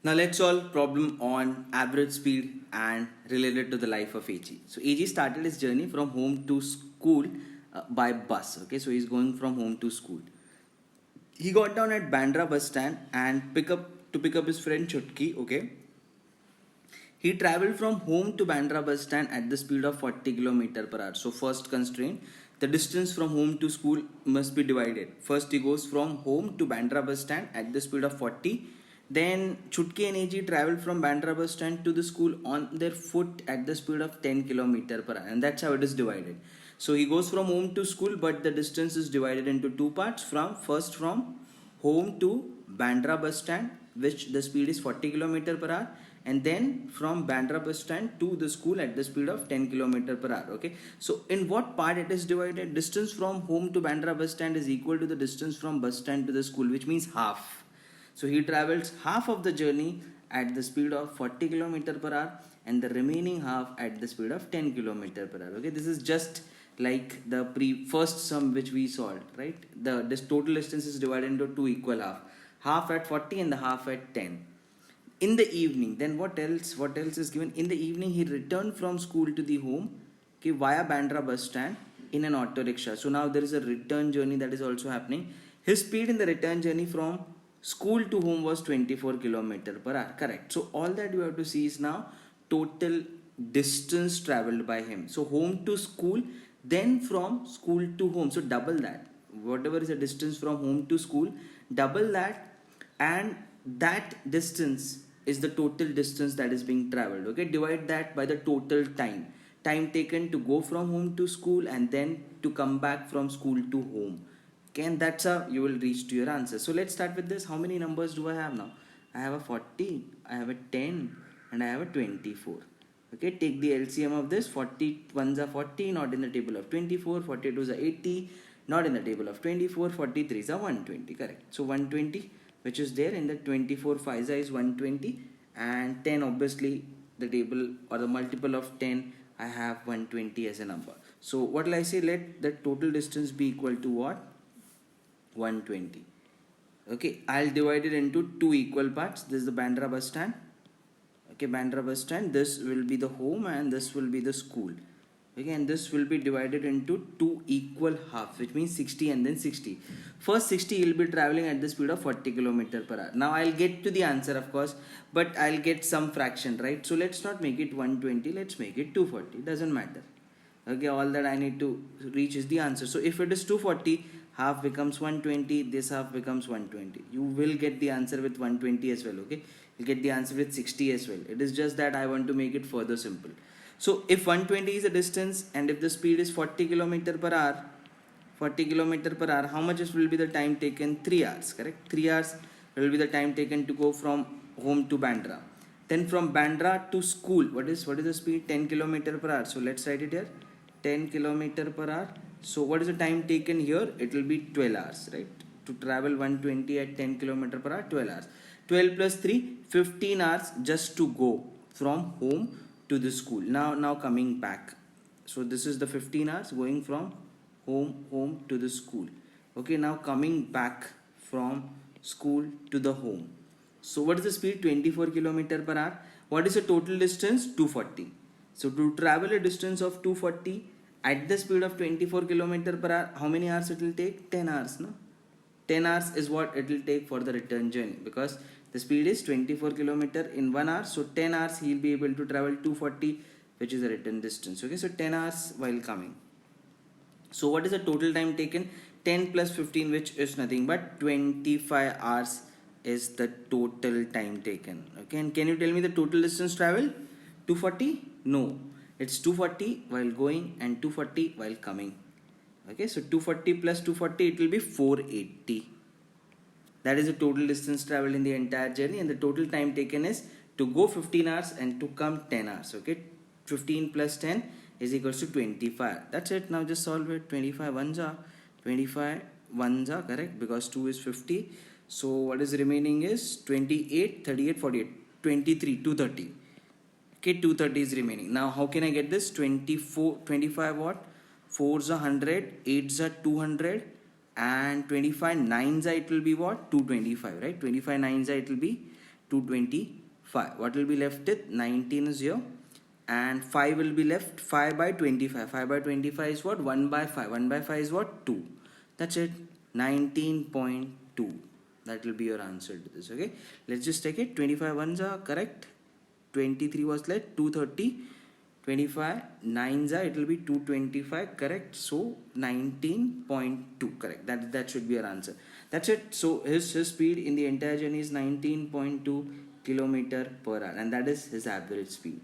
Now let's solve problem on average speed and related to the life of AG. So AG started his journey from home to school by bus. Okay, so he's going from home to school. He got down at Bandra bus stand and pick up his friend Chutki. Okay, he traveled from home to Bandra bus stand at the speed of 40 km per hour. So first constraint, the distance from home to school must be divided. First he goes from home to Bandra bus stand at the speed of 40. Then Chutki and AG traveled from Bandra bus stand to the school on their foot at the speed of 10 km per hour. And that's how it is divided. So he goes from home to school, but the distance is divided into two parts. First from home to Bandra bus stand, which the speed is 40 km per hour, and then from Bandra bus stand to the school at the speed of 10 km per hour. Okay, so in what part it is divided? Distance from home to Bandra bus stand is equal to the distance from bus stand to the school, which means half. So he travels half of the journey at the speed of 40 km per hour and the remaining half at the speed of 10 km per hour. Okay, this is just like the first sum which we solved, right? This total distance is divided into two equal half at 40 and the half at 10. In the evening, then what else is given? In the evening he returned from school to the home, okay, via Bandra bus stand in an auto rickshaw. So now there is a return journey that is also happening. His speed in the return journey from school to home was 24 km per hour. Correct. So all that you have to see is now total distance traveled by him. So home to school, then from school to home. So double that. Whatever is the distance from home to school, double that, and that distance is the total distance that is being traveled. Okay, divide that by the total time taken to go from home to school and then to come back from school to home. Okay, and that's how you will reach to your answer. So let's start with this. How many numbers do I have now? I have a 40, I have a 10, and I have a 24. Okay, take the LCM of this. 40 ones are 40, not in the table of 24. 42s are 80, not in the table of 24. 43s are 120. Correct. So 120, which is there in the 24 5s is 120, and 10, obviously the table or the multiple of 10, I have 120 as a number. So what will I say? Let the total distance be equal to what? 120. Okay, I'll divide it into two equal parts. This is the Bandra bus stand. Okay, Bandra bus stand, this will be the home and this will be the school. Okay, and this will be divided into two equal halves, which means 60 and then 60. First 60 you'll be traveling at the speed of 40 km per hour. Now I'll get to the answer, of course, but I'll get some fraction, right? So let's not make it 120, let's make it 240. Doesn't matter. Okay, all that I need to reach is the answer. So if it is 240, half becomes 120, this half becomes 120. You will get the answer with 120 as well. Okay, you'll get the answer with 60 as well. It is just that I want to make it further simple. So if 120 is the distance and if the speed is 40 km per hour, how much will be the time taken? 3 hours, correct? 3 hours will be the time taken to go from home to Bandra. Then from Bandra to school, what is the speed? 10 km per hour. So let's write it here, 10 km per hour. So what is the time taken here? It will be 12 hours, right? To travel 120 at 10 km per hour, 12 hours. 12 plus 3, 15 hours just to go from home to the school. Now coming back. So this is the 15 hours going from home to the school. Okay, now coming back from school to the home. So what is the speed? 24 km per hour. What is the total distance? 240. So to travel a distance of 240 at the speed of 24 km per hour, how many hours it will take? 10 hours, no? 10 hours is what it will take for the return journey, because the speed is 24 km in 1 hour. So 10 hours he will be able to travel 240, which is the return distance. Okay, so 10 hours while coming. So what is the total time taken? 10 plus 15, which is nothing but 25 hours is the total time taken. Okay, and can you tell me the total distance traveled? 240? No, it's 240 while going and 240 while coming. Okay, so 240 plus 240, it will be 480. That is the total distance traveled in the entire journey, and the total time taken is to go 15 hours and to come 10 hours. Okay, 15 plus 10 is equals to 25. That's it. Now just solve it. 25 ones are correct, because 2 is 50. So what is remaining is 28, 38, 48, 23, 230. Okay, 230 is remaining. Now how can I get this? 25 what? 4s are 100, 8s are 200, and 25 9s it will be what? 225, right? 25 9s it will be 225. What will be left with 19 is here, and 5 will be left. 5 by 25. 5 by 25 is what? 1 by 5. 1 by 5 is what? 2. That's it. 19.2. That will be your answer to this. Okay. Let's just take it. 25 ones are correct. 23 was left. 230. 25 9s are, it will be 225, correct. So 19.2, correct. That should be your answer. That's it. So his speed in the entire journey is 19.2 kilometer per hour, and that is his average speed.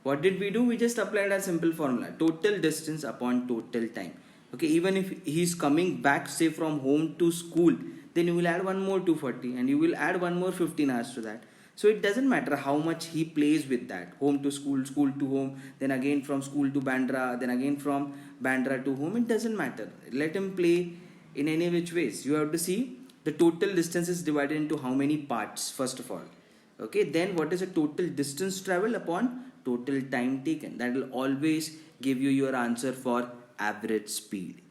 What did we do? We just applied a simple formula: total distance upon total time. Okay, even if he's coming back, say from home to school, then you will add one more 240, and you will add one more 15 hours to that. So it doesn't matter how much he plays with that. Home to school, school to home, then again from school to Bandra, then again from Bandra to home. It doesn't matter. Let him play in any which ways. You have to see the total distance is divided into how many parts, first of all. Okay, then what is the total distance traveled upon total time taken? That will always give you your answer for average speed.